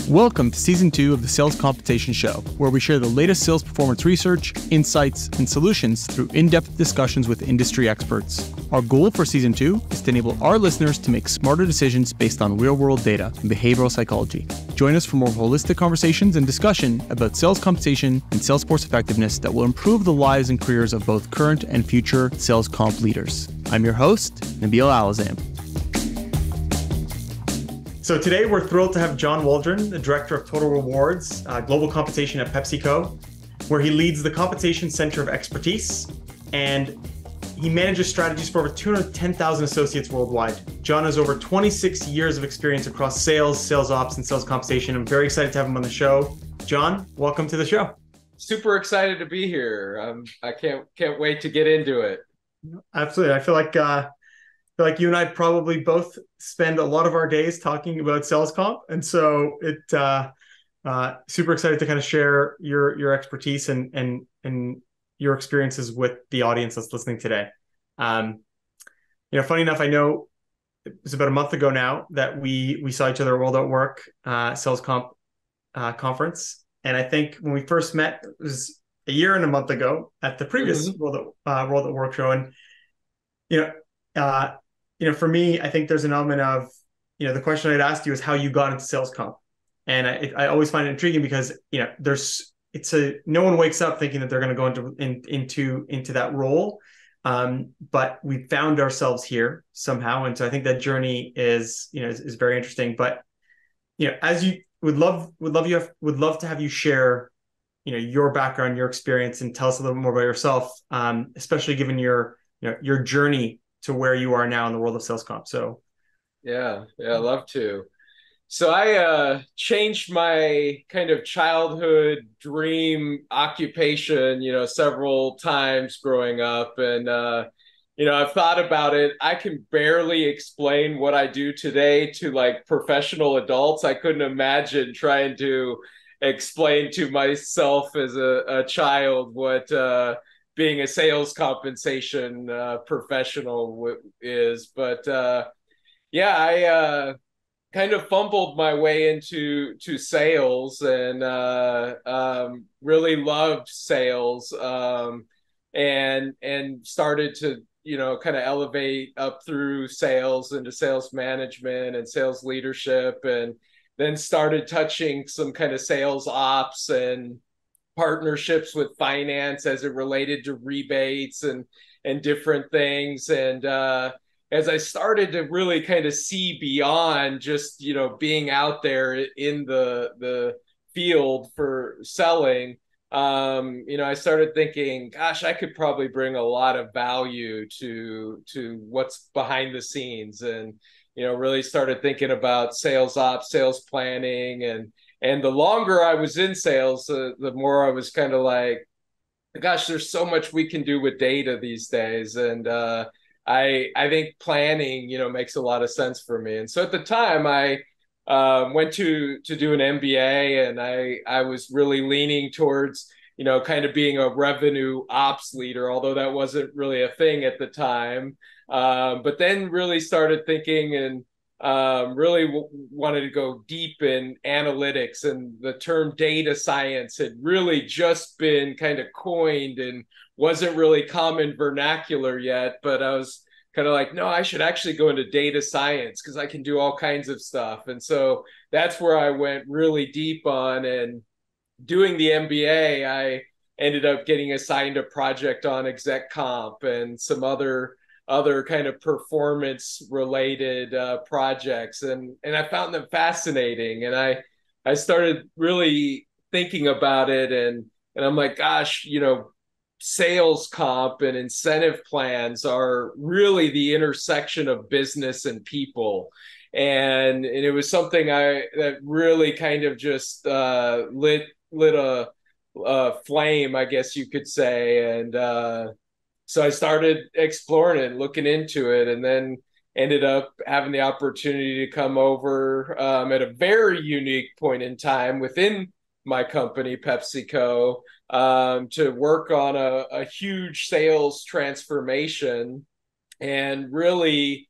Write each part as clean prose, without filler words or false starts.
Welcome to Season 2 of the Sales Compensation Show, where we share the latest sales performance research, insights, and solutions through in-depth discussions with industry experts. Our goal for Season 2 is to enable our listeners to make smarter decisions based on real-world data and behavioral psychology. Join us for more holistic conversations and discussion about sales compensation and sales force effectiveness that will improve the lives and careers of both current and future sales comp leaders. I'm your host, Nabeil Alazzam. So today we're thrilled to have John Waldron, the Director of Total Rewards, Global Compensation at PepsiCo, where he leads the Compensation Center of Expertise, and he manages strategies for over 210,000 associates worldwide. John has over 26 years of experience across sales, sales ops, and sales compensation. I'm very excited to have him on the show. John, welcome to the show. Super excited to be here. I can't wait to get into it. Absolutely. I feel like you and I probably both spend a lot of our days talking about sales comp. And so super excited to kind of share your expertise and your experiences with the audience that's listening today. Funny enough, I know it was about a month ago now that we saw each other at World at Work Sales Comp conference. And I think when we first met, it was a year and a month ago at the previous World at Work show. And, for me, I think there's an element of, the question I'd asked you is how you got into sales comp. And I always find it intriguing because, no one wakes up thinking that they're going to go into that role. But we found ourselves here somehow. And so I think that journey is very interesting. But, as you would love to have you share, your background, your experience, and tell us a little more about yourself, especially given your journey to where you are now in the world of sales comp. So yeah, I'd love to. So I changed my kind of childhood dream occupation, several times growing up. And, I've thought about it. I can barely explain what I do today to like professional adults. I couldn't imagine trying to explain to myself as a child what being a sales compensation professional is. But I kind of fumbled my way into sales and really loved sales and started to kind of elevate up through sales into sales management and sales leadership, and then started touching some kind of sales ops and partnerships with finance as it related to rebates and different things. And as I started to really kind of see beyond just, being out there in the field for selling, I started thinking, gosh, I could probably bring a lot of value to what's behind the scenes, and, really started thinking about sales ops, sales planning. And the longer I was in sales, the more I was kind of like, gosh, there's so much we can do with data these days. And I think planning, makes a lot of sense for me. And so at the time, I went to do an MBA, and I was really leaning towards, kind of being a revenue ops leader, although that wasn't really a thing at the time. But then really started thinking and really wanted to go deep in analytics, and the term data science had really just been kind of coined and wasn't really common vernacular yet. But I was kind of like, no, I should actually go into data science because I can do all kinds of stuff. And so that's where I went really deep on. And doing the MBA, I ended up getting assigned a project on exec comp and some other kind of performance related projects. And I found them fascinating. And I started really thinking about it, and I'm like, gosh, sales comp and incentive plans are really the intersection of business and people. And it was something that really kind of just lit a flame, I guess you could say. And so I started exploring it, looking into it, and then ended up having the opportunity to come over at a very unique point in time within my company, PepsiCo, to work on a huge sales transformation and really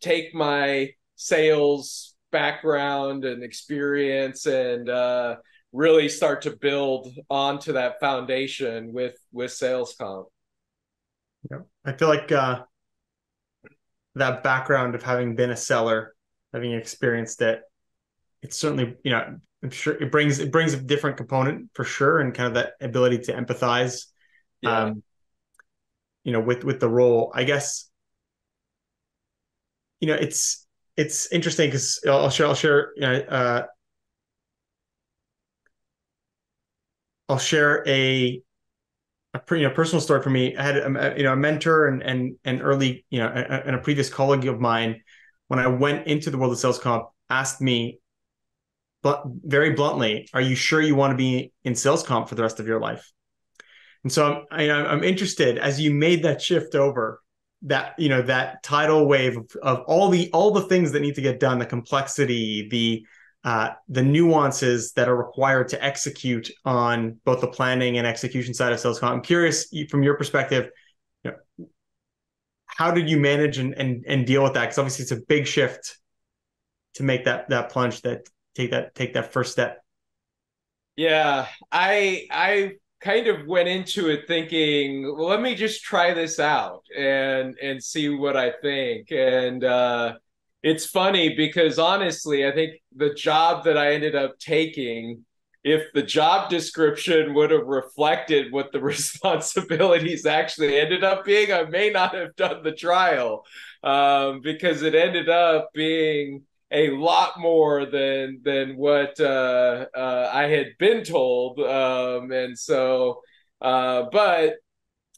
take my sales background and experience, and really start to build onto that foundation with sales comp. Yeah. I feel like that background of having been a seller, having experienced it, it's certainly, I'm sure it brings a different component for sure, and kind of that ability to empathize, Yeah. um, with the role. I guess, it's interesting because I'll share a personal story for me. I had a mentor and early, and a previous colleague of mine, when I went into the world of sales comp, asked me, but very bluntly, "Are you sure you want to be in sales comp for the rest of your life?" And so I'm interested, as you made that shift over, that tidal wave of all the things that need to get done, the complexity, the nuances that are required to execute on both the planning and execution side of sales comp. I'm curious, from your perspective, you know, how did you manage and deal with that? Because obviously it's a big shift to make that plunge, take that first step. Yeah, I kind of went into it thinking, well, let me just try this out and see what I think. And it's funny because honestly, I think the job that I ended up taking, if the job description would have reflected what the responsibilities actually ended up being, I may not have done the trial, because it ended up being a lot more than what I had been told, and so, but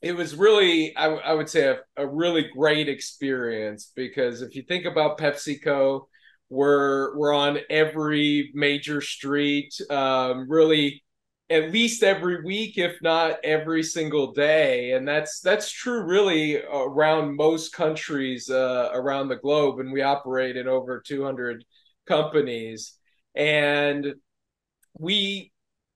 it was really, I would say, a really great experience, because if you think about PepsiCo, we're on every major street, really at least every week, if not every single day, and that's true really around most countries around the globe, and we operate in over 200 companies, and we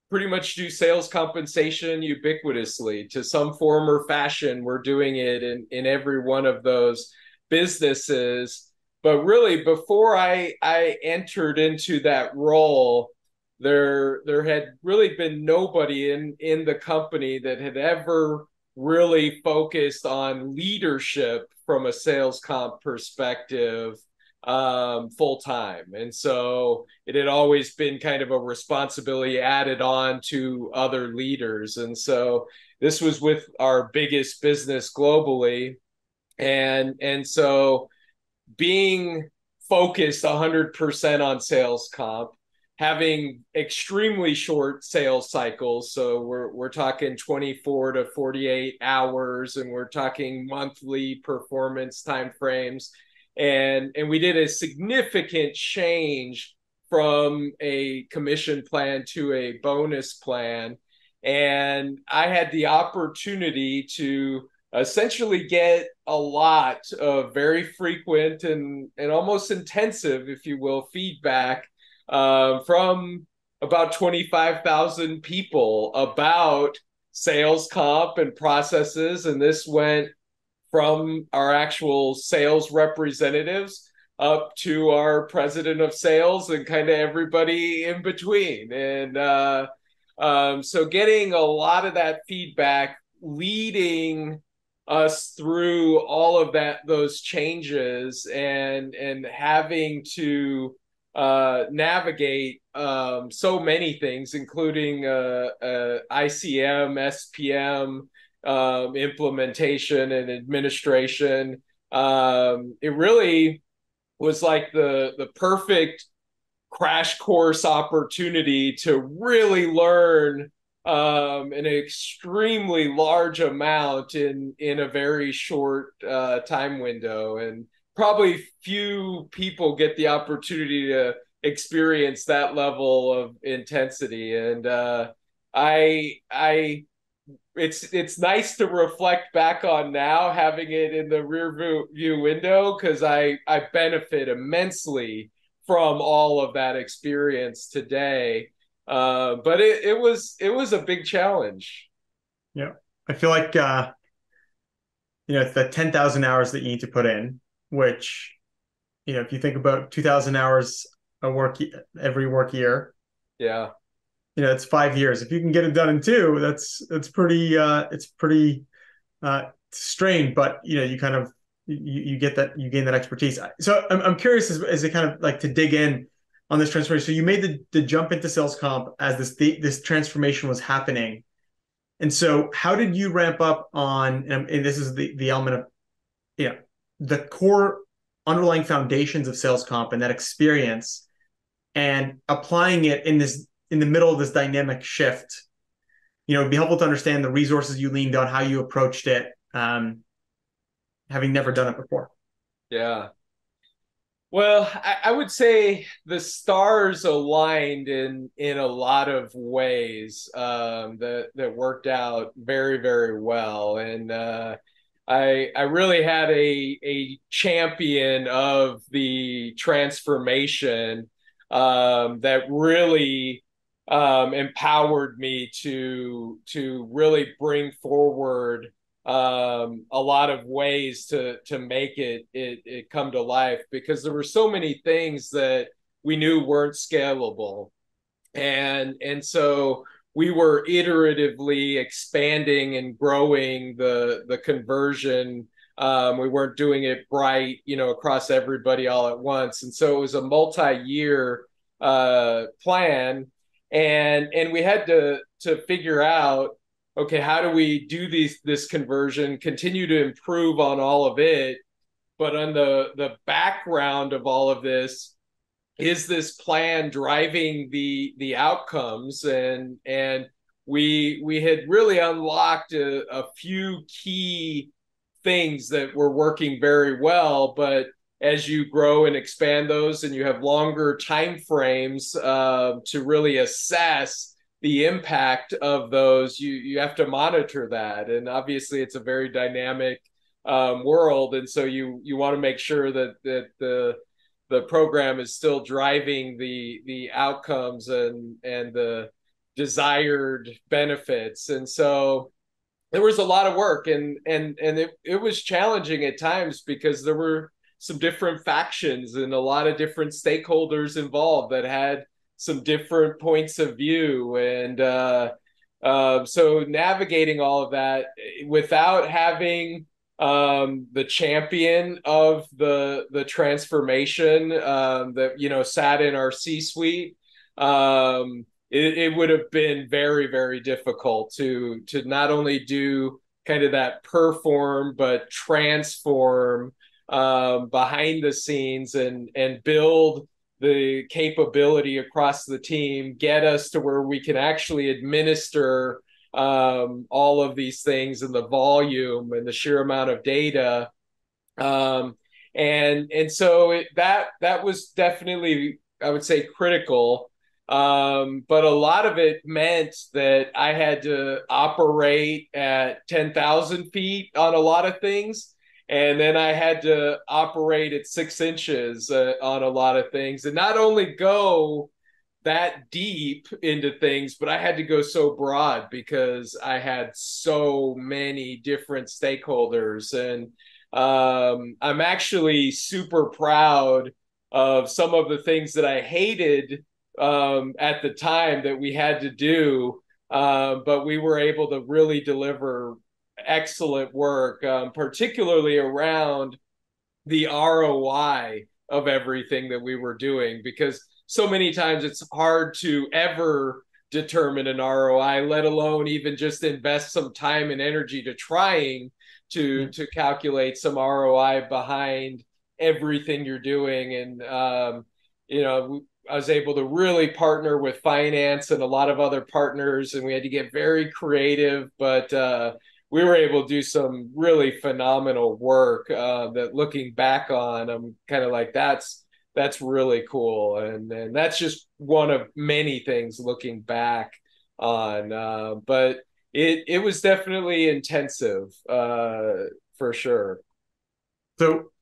pretty much do sales compensation ubiquitously to some form or fashion. We're doing it in every one of those businesses. But really, before I entered into that role, there had really been nobody in the company that had ever really focused on leadership from a sales comp perspective, full time. And so it had always been kind of a responsibility added on to other leaders. And so this was with our biggest business globally. And so being focused 100% on sales comp, having extremely short sales cycles. So we're talking 24 to 48 hours, and we're talking monthly performance timeframes. And we did a significant change from a commission plan to a bonus plan. And I had the opportunity to essentially get a lot of very frequent and almost intensive, if you will, feedback from about 25,000 people about sales comp and processes. And this went from our actual sales representatives up to our president of sales and kind of everybody in between. And so getting a lot of that feedback, leading us through all of those changes, and having to navigate so many things, including ICM, SPM, implementation and administration. It really was like the perfect crash course opportunity to really learn an extremely large amount in a very short time window. And probably few people get the opportunity to experience that level of intensity. And I it's nice to reflect back on now, having it in the rear view window, because I benefit immensely from all of that experience today. But it was a big challenge. Yeah. I feel like, it's the 10,000 hours that you need to put in, which, if you think about 2,000 hours every work year. Yeah. It's 5 years. If you can get it done in two, that's pretty it's pretty strained, but you kind of you get that, you gain that expertise. So I'm curious as it kind of like to dig in on this transformation. So you made the jump into sales comp as this transformation was happening. And so how did you ramp up on, and this is the element of, the core underlying foundations of sales comp and that experience, and applying it in the middle of this dynamic shift. It'd be helpful to understand the resources you leaned on, how you approached it, having never done it before. Yeah. Well, I would say the stars aligned in a lot of ways, that worked out very, very well. And I really had a champion of the transformation, that really empowered me to really bring forward a lot of ways to make it come to life, because there were so many things that we knew weren't scalable, and so we were iteratively expanding and growing the conversion. We weren't doing it right, across everybody all at once, and so it was a multi-year plan, and we had to figure out, okay, how do we do this conversion, continue to improve on all of it, but on the background of all of this is this plan driving the outcomes, and we had really unlocked a few key things that were working very well, but as you grow and expand those and you have longer time frames to really assess the impact of those, you have to monitor that. And obviously it's a very dynamic world, and so you want to make sure that the program is still driving the outcomes and the desired benefits. And so there was a lot of work, and it was challenging at times, because there were some different factions and a lot of different stakeholders involved that had some different points of view. And so navigating all of that without having the champion of the transformation that sat in our C-suite, it would have been very, very difficult to not only do kind of that perform but transform behind the scenes, and build the capability across the team, get us to where we can actually administer all of these things, and the volume and the sheer amount of data. And so that was definitely, I would say, critical. But a lot of it meant that I had to operate at 10,000 feet on a lot of things. And then I had to operate at 6 inches on a lot of things, and not only go that deep into things, but I had to go so broad because I had so many different stakeholders. And I'm actually super proud of some of the things that I hated at the time that we had to do, but we were able to really deliver excellent work, particularly around the ROI of everything that we were doing, because so many times it's hard to ever determine an ROI, let alone even just invest some time and energy to trying to calculate some ROI behind everything you're doing. And I was able to really partner with finance and a lot of other partners, and we had to get very creative, but we were able to do some really phenomenal work that, looking back on, I'm kind of like, that's really cool. And that's just one of many things looking back on. But it was definitely intensive, for sure. So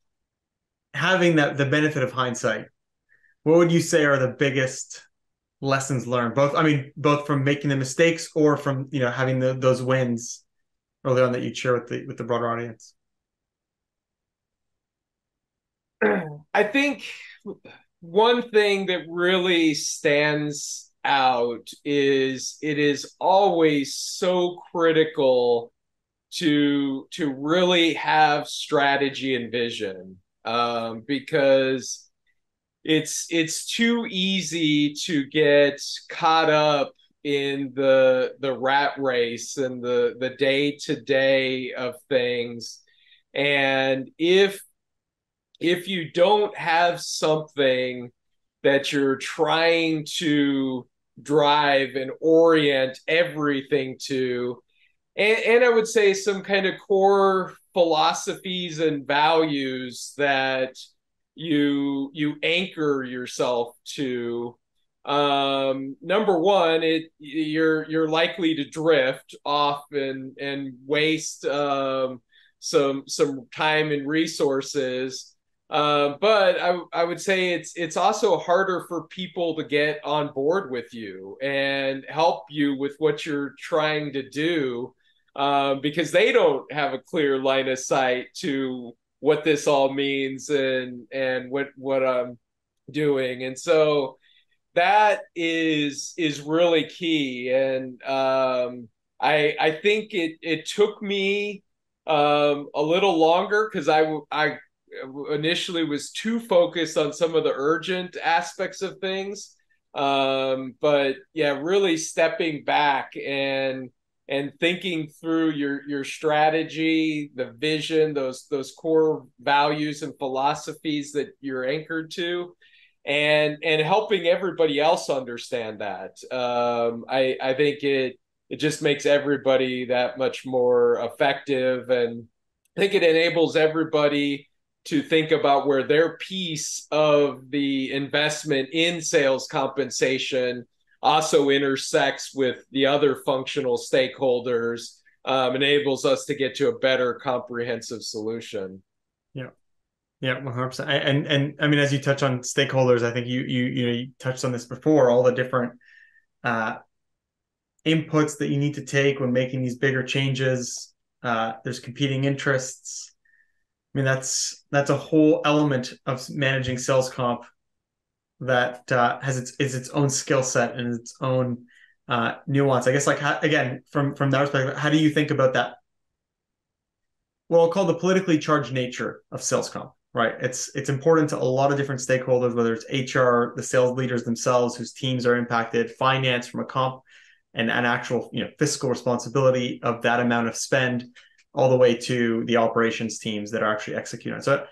having the benefit of hindsight, what would you say are the biggest lessons learned? Both from making the mistakes or from having those wins early on that you'd share with the broader audience? I think one thing that really stands out is it is always so critical to really have strategy and vision, because it's too easy to get caught up in the rat race and the day to day of things. And if you don't have something that you're trying to drive and orient everything to, and I would say some kind of core philosophies and values that you anchor yourself to. Number one, you're likely to drift off and waste some time and resources. But I would say it's also harder for people to get on board with you and help you with what you're trying to do, because they don't have a clear line of sight to what this all means and what I'm doing. And so that is really key. And I think it took me a little longer because I initially was too focused on some of the urgent aspects of things. But yeah, really stepping back and thinking through your strategy, the vision, those core values and philosophies that you're anchored to, and helping everybody else understand that. I think it just makes everybody that much more effective, and I think it enables everybody to think about where their piece of the investment in sales compensation also intersects with the other functional stakeholders, enables us to get to a better comprehensive solution. Yeah. Yeah, 100%. And I mean, as you touch on stakeholders, I think you touched on this before, all the different uh, inputs that you need to take when making these bigger changes. There's competing interests. I mean, that's a whole element of managing sales comp that has its own skill set and its own nuance. I guess, like, again, from that perspective, how do you think about that? What I'll call the politically charged nature of sales comp, right? It's important to a lot of different stakeholders, whether it's HR, the sales leaders themselves whose teams are impacted, finance from a comp and an actual fiscal responsibility of that amount of spend, all the way to the operations teams that are actually executing. So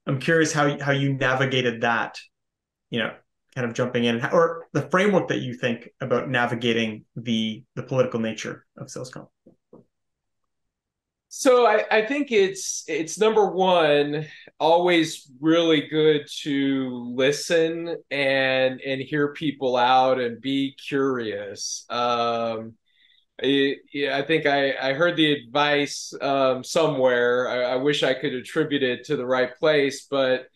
I'm curious how you navigated that, kind of jumping in, or the framework that you think about navigating the political nature of sales comp. So I think it's number one, always really good to listen and hear people out and be curious. Yeah, I think I heard the advice somewhere. I wish I could attribute it to the right place, but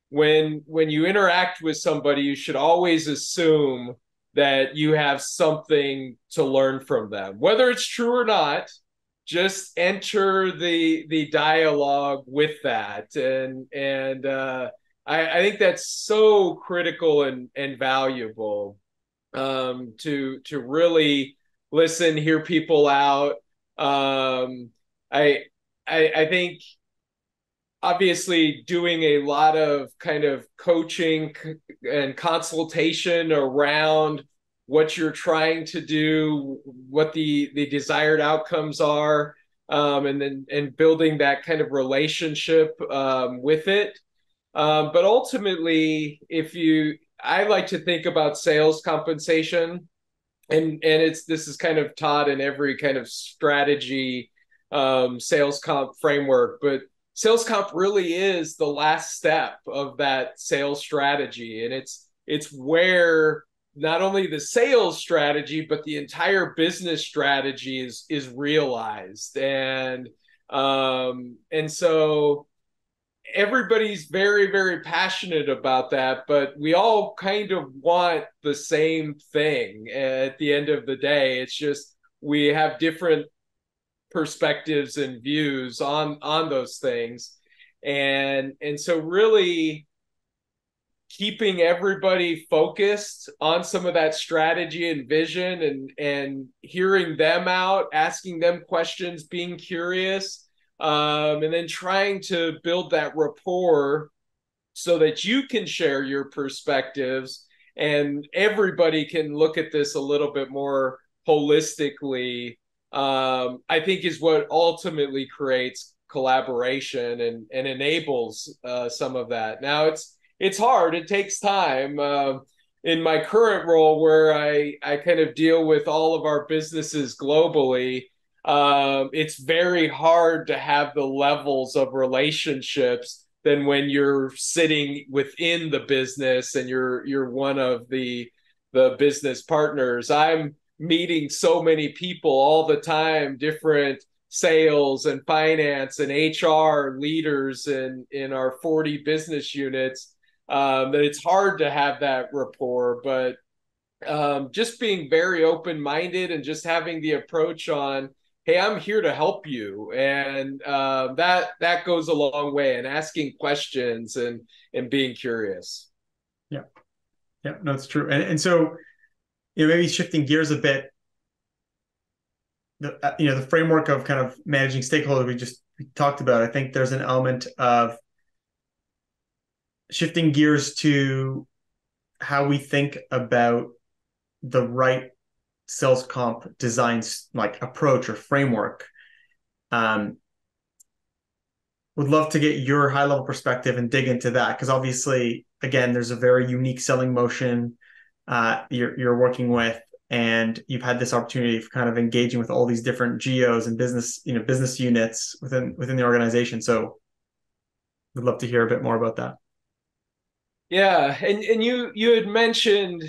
when you interact with somebody, you should always assume that you have something to learn from them, whether it's true or not. Just enter the dialogue with that, and I think that's so critical and valuable, to really listen, hear people out. Um, I, I think obviously doing a lot of kind of coaching and consultation around what you're trying to do, what the desired outcomes are, and building that kind of relationship with it. But ultimately, I like to think about sales compensation, and this is kind of taught in every kind of strategy, sales comp framework, but sales comp really is the last step of that sales strategy, and it's where not only the sales strategy but the entire business strategy is realized, and so everybody's very, very passionate about that, but we all kind of want the same thing at the end of the day. It's just we have different perspectives and views on those things, and so really keeping everybody focused on some of that strategy and vision, and hearing them out, asking them questions, being curious, and then trying to build that rapport so that you can share your perspectives and everybody can look at this a little bit more holistically. I think is what ultimately creates collaboration and enables some of that. Now it's hard. It takes time. In my current role, where I kind of deal with all of our businesses globally, it's very hard to have the levels of relationships than when you're sitting within the business and you're one of the business partners. I'm meeting so many people all the time, different sales and finance and HR leaders in our 40 business units, that it's hard to have that rapport. But just being very open-minded and just having the approach on, hey, I'm here to help you, and that goes a long way. And asking questions and being curious. Yeah, yeah, no, it's true. And so, maybe shifting gears a bit, the framework of kind of managing stakeholders we talked about. I think there's an element of shifting gears to how we think about the right sales comp designs, like approach or framework. Would love to get your high level perspective and dig into that, because obviously, again, there's a very unique selling motion you're working with, and you've had this opportunity of kind of engaging with all these different geos and business units within the organization. So, would love to hear a bit more about that. Yeah, and you had mentioned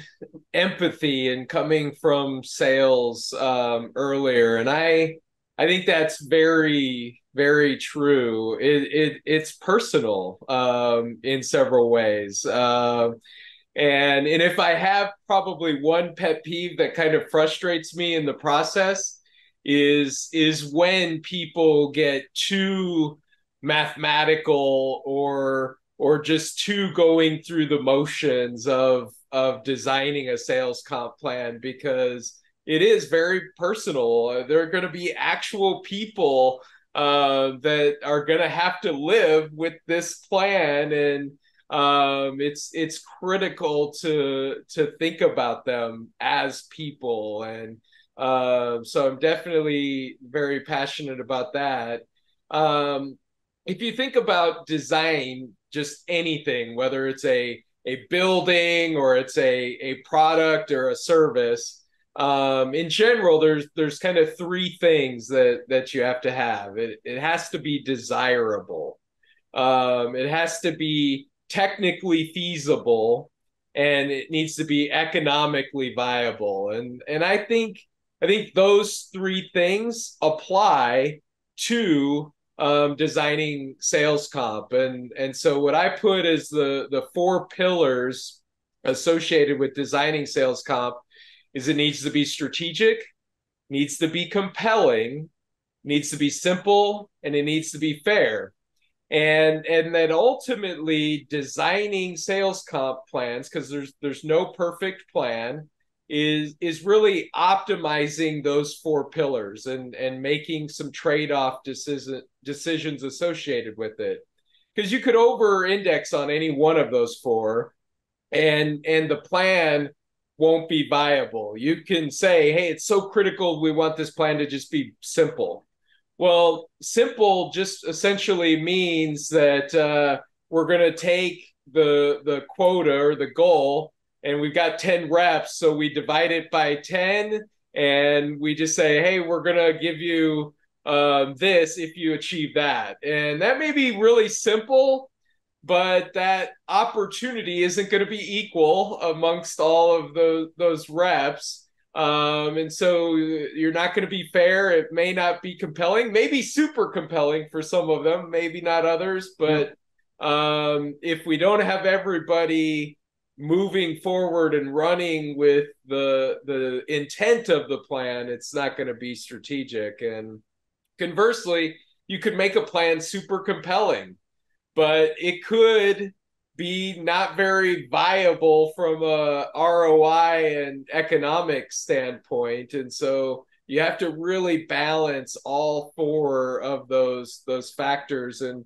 empathy and coming from sales earlier, and I think that's very very true. It's personal in several ways, and if I have probably one pet peeve that kind of frustrates me in the process is when people get too mathematical or just too going through the motions of designing a sales comp plan, because it is very personal. There are going to be actual people that are going to have to live with this plan, and it's critical to think about them as people, and so I'm definitely very passionate about that. If you think about design, just anything, whether it's a building or it's a product or a service, in general, there's kind of three things that you have to have. It has to be desirable. It has to be technically feasible, and it needs to be economically viable. And I think those three things apply to designing sales comp. And so what I put is the four pillars associated with designing sales comp is: it needs to be strategic, needs to be compelling, needs to be simple, and it needs to be fair. And then ultimately designing sales comp plans, because there's no perfect plan, is really optimizing those four pillars and making some trade-off decisions associated with it. Because you could over index on any one of those four, and the plan won't be viable. You can say, hey, it's so critical, we want this plan to just be simple. Well, simple just essentially means that we're going to take the quota or the goal, and we've got 10 reps, so we divide it by 10, and we just say, hey, we're going to give you this if you achieve that. And that may be really simple, but that opportunity isn't going to be equal amongst all of those reps. And so you're not going to be fair. It may not be compelling, maybe super compelling for some of them, maybe not others. But if we don't have everybody moving forward and running with the intent of the plan, it's not going to be strategic. And conversely, you could make a plan super compelling, but it could be not very viable from a ROI and economic standpoint. And so you have to really balance all four of those factors and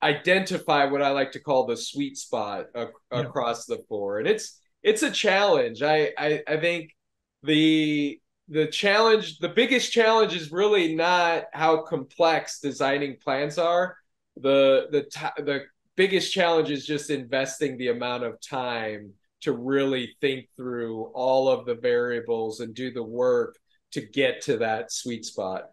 identify what I like to call the sweet spot Yeah. across the four. And it's a challenge. I think the challenge, the biggest challenge is really not how complex designing plans are. The biggest challenge is just investing the amount of time to really think through all of the variables and do the work to get to that sweet spot.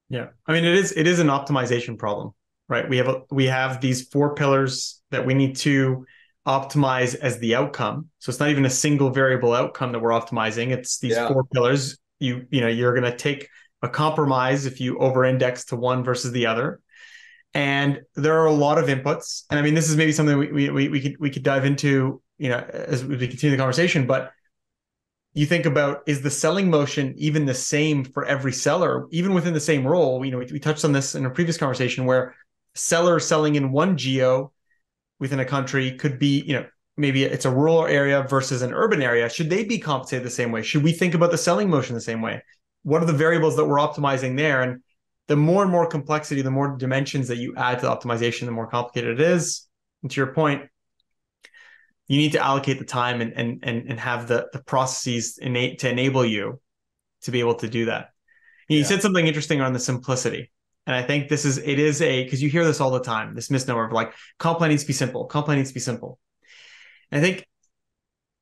Yeah. I mean, it is an optimization problem, right? We have these four pillars that we need to optimize as the outcome. So it's not even a single variable outcome that we're optimizing. It's these Yeah. four pillars. You're going to take a compromise if you over-index to one versus the other. And there are a lot of inputs. And I mean, this is maybe something we could dive into, as we continue the conversation, but you think about, is the selling motion even the same for every seller, even within the same role? We touched on this in a previous conversation where seller selling in one geo within a country could be, maybe it's a rural area versus an urban area. Should they be compensated the same way? Should we think about the selling motion the same way? What are the variables that we're optimizing there? And the more and more complexity, the more dimensions that you add to the optimization, the more complicated it is. And to your point, you need to allocate the time and have the processes to enable you to be able to do that. You Yeah. said something interesting on the simplicity. And I think because you hear this all the time, this misnomer of like, comp plan needs to be simple. Comp plan needs to be simple. And I think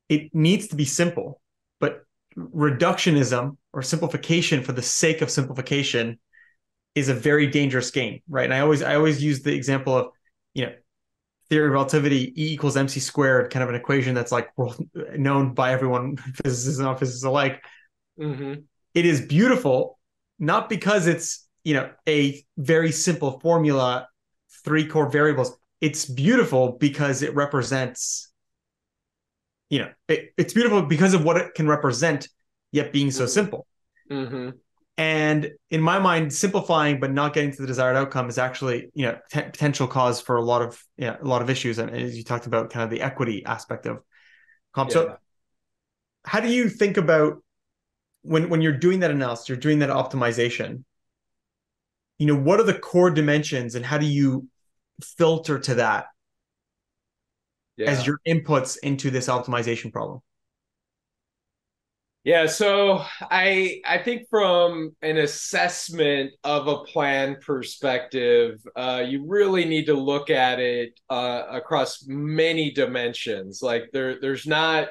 it needs to be simple, but reductionism or simplification for the sake of simplification is a very dangerous game, right? And I always use the example of, theory of relativity, E equals mc squared, kind of an equation that's like known by everyone, physicists and non-physicists alike. Mm-hmm. It is beautiful, not because it's, a very simple formula, three core variables. It's beautiful because it represents, it's beautiful because of what it can represent, yet being so simple. Mm-hmm. And in my mind, simplifying but not getting to the desired outcome is actually, potential cause for a lot of issues. And as you talked about, kind of the equity aspect of comp. Yeah. So, how do you think about when you're doing that analysis, you're doing that optimization? What are the core dimensions, and how do you filter to that as Yeah. your inputs into this optimization problem? Yeah, so I think from an assessment of a plan perspective, you really need to look at it across many dimensions. Like there's not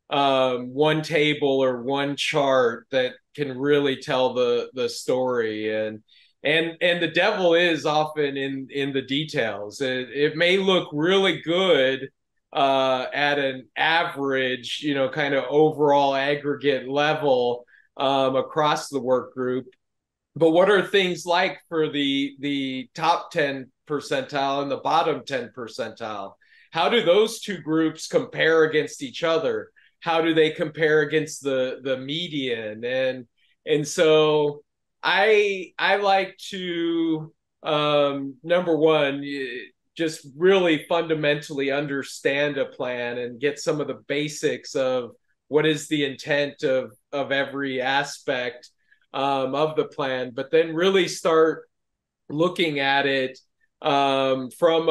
one table or one chart that can really tell the story, and the devil is often in the details. It may look really good at an average, kind of overall aggregate level across the work group. But what are things like for the top 10 percentile and the bottom 10 percentile? How do those two groups compare against each other? How do they compare against the median? And so I like to number one, just really fundamentally understand a plan and get some of the basics of what is the intent of every aspect of the plan, but then really start looking at it from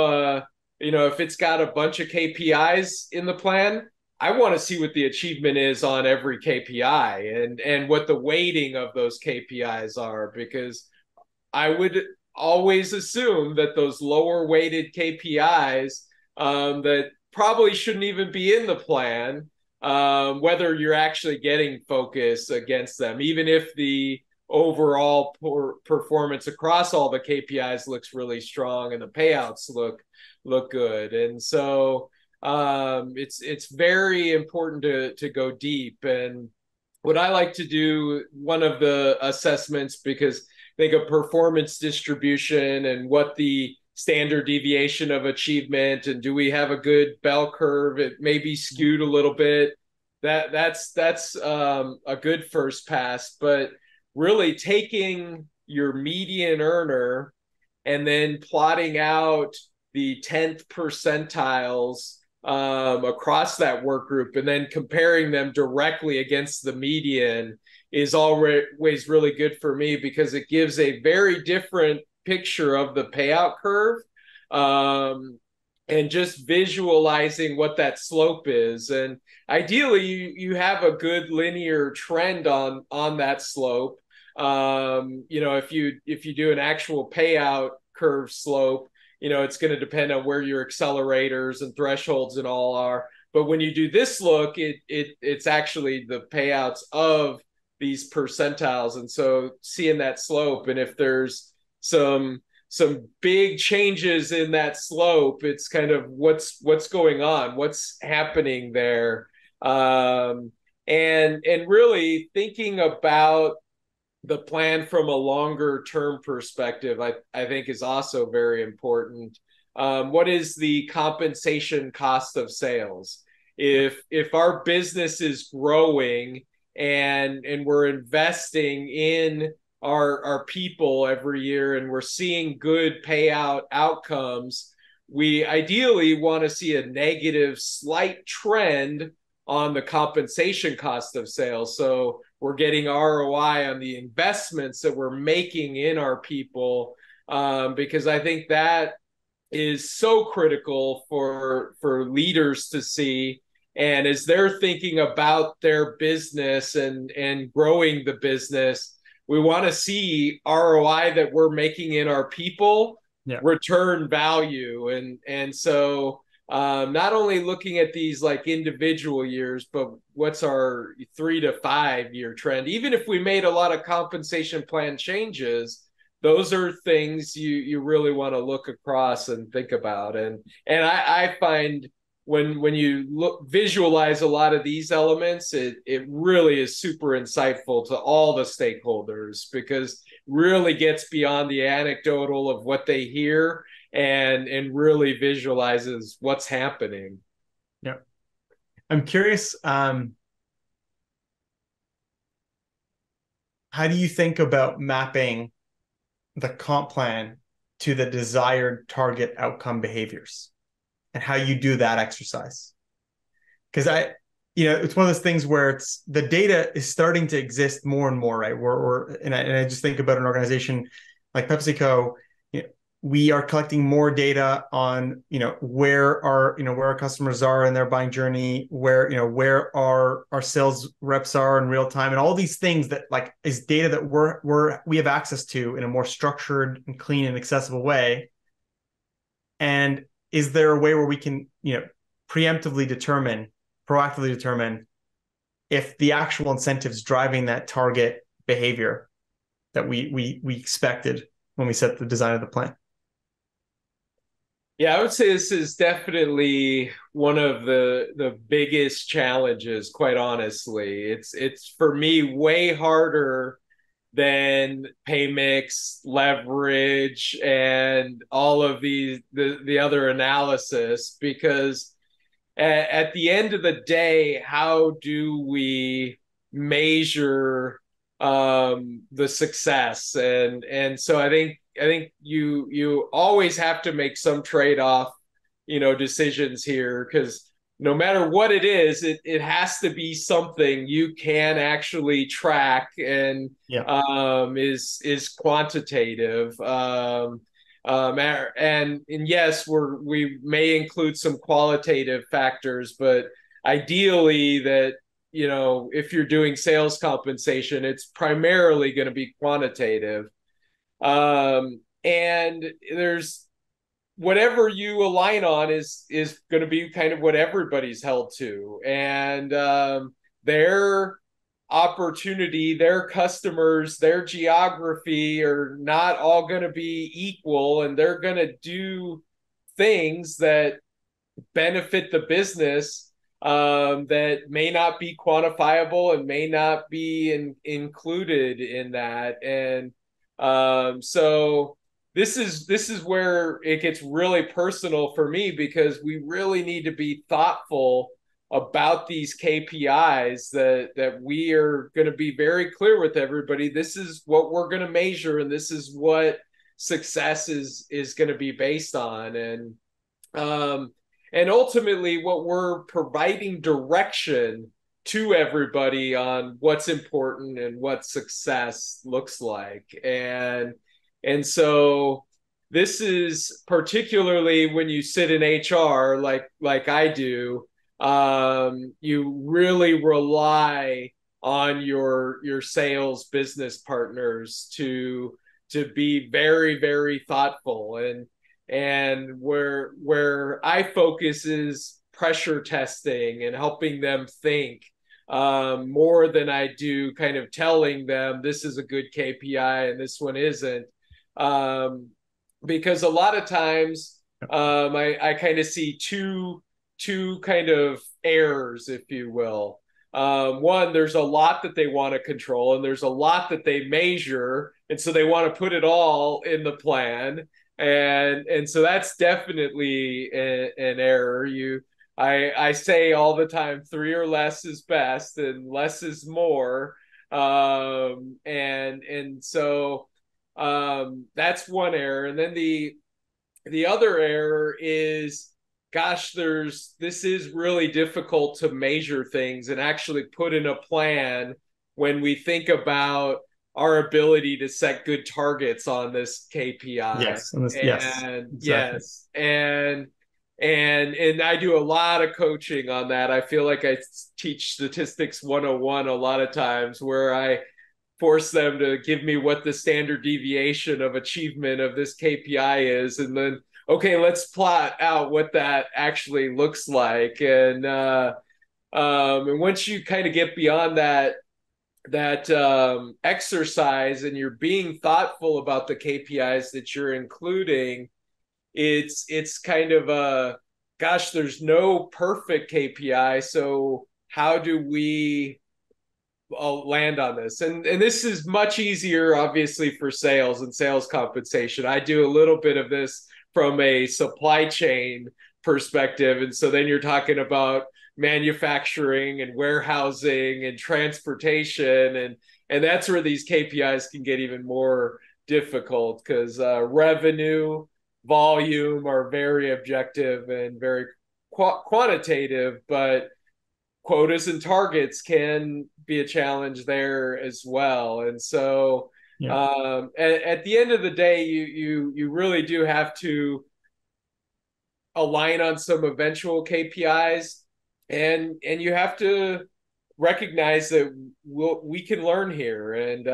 if it's got a bunch of KPIs in the plan, I want to see what the achievement is on every KPI and what the weighting of those KPIs are, because I would always assume that those lower weighted KPIs that probably shouldn't even be in the plan, whether you're actually getting focus against them, even if the overall performance across all the KPIs looks really strong and the payouts look good. And so it's very important to go deep. And what I like to do, one of the assessments, because think of performance distribution and what the standard deviation of achievement, and do we have a good bell curve? It may be skewed a little bit. That's a good first pass, but really taking your median earner and then plotting out the 10th percentiles across that work group and then comparing them directly against the median is always really good for me, because it gives a very different picture of the payout curve. And just visualizing what that slope is. And ideally, you have a good linear trend on that slope. If you do an actual payout curve slope, it's going to depend on where your accelerators and thresholds and all are. But when you do this look, it's actually the payouts of these percentiles. And so seeing that slope, and if there's some big changes in that slope, it's kind of what's going on, what's happening there. And really thinking about the plan from a longer term perspective, I think is also very important. What is the compensation cost of sales? If our business is growing and we're investing in our people every year and we're seeing good payout outcomes, we ideally want to see a negative slight trend on the compensation cost of sales. So we're getting ROI on the investments that we're making in our people, because I think that is so critical for leaders to see. And as they're thinking about their business and growing the business, we want to see ROI that we're making in our people return value. And so not only looking at these like individual years, but what's our 3 to 5 year trend. Even if we made a lot of compensation plan changes, those are things you really want to look across and think about. And I find when you visualize a lot of these elements, it really is super insightful to all the stakeholders, because really gets beyond the anecdotal of what they hear and really visualizes what's happening. Yeah. I'm curious, how do you think about mapping the comp plan to the desired target outcome behaviors, and how you do that exercise? Because it's one of those things where it's the data is starting to exist more and more, right? And I just think about an organization like PepsiCo. We are collecting more data on where our customers are in their buying journey, where our sales reps are in real time, and all these things that like is data that we have access to in a more structured and clean and accessible way. And is there a way where we can proactively determine if the actual incentives driving that target behavior that we expected when we set the design of the plan? Yeah, I would say this is definitely one of the biggest challenges, quite honestly. It's for me way harder than pay mix, leverage, and all of the other analysis, because at the end of the day, how do we measure the success? And so I think you always have to make some trade-off, decisions here, because no matter what it is, it has to be something you can actually track and is quantitative. And yes, we may include some qualitative factors, but ideally that, if you're doing sales compensation, it's primarily going to be quantitative. And there's whatever you align on is going to be kind of what everybody's held to. And their opportunity, their customers, their geography are not all going to be equal, and they're going to do things that benefit the business that may not be quantifiable and may not be included in that. And so this is where it gets really personal for me, because we really need to be thoughtful about these KPIs that we are going to be very clear with everybody. This is what we're going to measure, and this is what success is going to be based on. And Um, and ultimately, what we're providing direction to everybody on what's important and what success looks like. And so this is particularly when you sit in HR like I do, you really rely on your sales business partners to be very, very thoughtful. And where I focus is pressure testing and helping them think, more than I do kind of telling them this is a good KPI and this one isn't. Um, because a lot of times, I kind of see two kind of errors, if you will. One, there's a lot that they want to control, and there's a lot that they measure, and so they want to put it all in the plan. And so that's definitely an error. I say all the time, three or less is best, and less is more. And so that's one error. And then the other error is, gosh, this is really difficult to measure things and actually put in a plan when we think about our ability to set good targets on this KPI. Yes. And yes, And exactly. yes, and I do a lot of coaching on that. I feel like I teach statistics 101 a lot of times, where I force them to give me what the standard deviation of achievement of this KPI is, and then, okay, let's plot out what that actually looks like. And once you kind of get beyond that exercise, and you're being thoughtful about the KPIs that you're including, it's kind of a, gosh, there's no perfect KPI, so how do we land on this? And this is much easier, obviously, for sales and sales compensation. I do a little bit of this from a supply chain perspective, and so then you're talking about manufacturing and warehousing and transportation, and that's where these KPIs can get even more difficult, because revenue, volume are very objective and very quantitative, but quotas and targets can be a challenge there as well. And so, Yeah. at the end of the day, you really do have to align on some eventual KPIs, and you have to recognize that we can learn here. And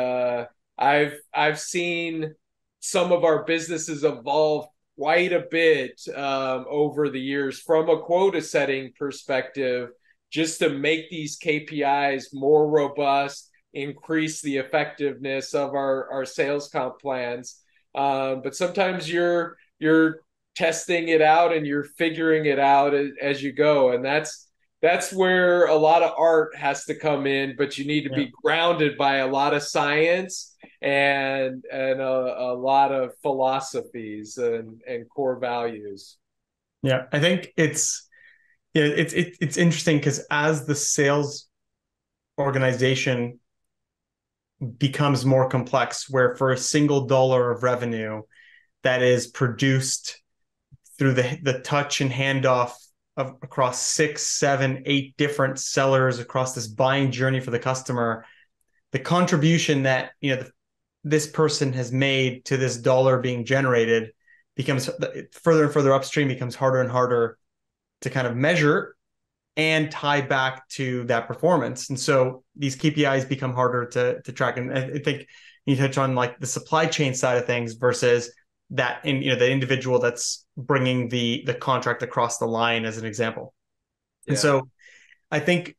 I've seen some of our businesses evolve quite a bit, over the years, from a quota setting perspective, just to make these KPIs more robust, increase the effectiveness of our sales comp plans. But sometimes you're testing it out and you're figuring it out as you go, and that's where a lot of art has to come in. But you need to Yeah. be grounded by a lot of science and a lot of philosophies and core values. Yeah. I think it's interesting because as the sales organization becomes more complex, where for a single dollar of revenue that is produced through the touch and handoff of across 6, 7, 8 different sellers across this buying journey for the customer, the contribution that this person has made to this dollar being generated becomes further and further upstream, becomes harder and harder to kind of measure and tie back to that performance. And so these KPIs become harder to track. And I think you touch on like the supply chain side of things versus that the individual that's bringing the contract across the line, as an example. And Yeah. so I think,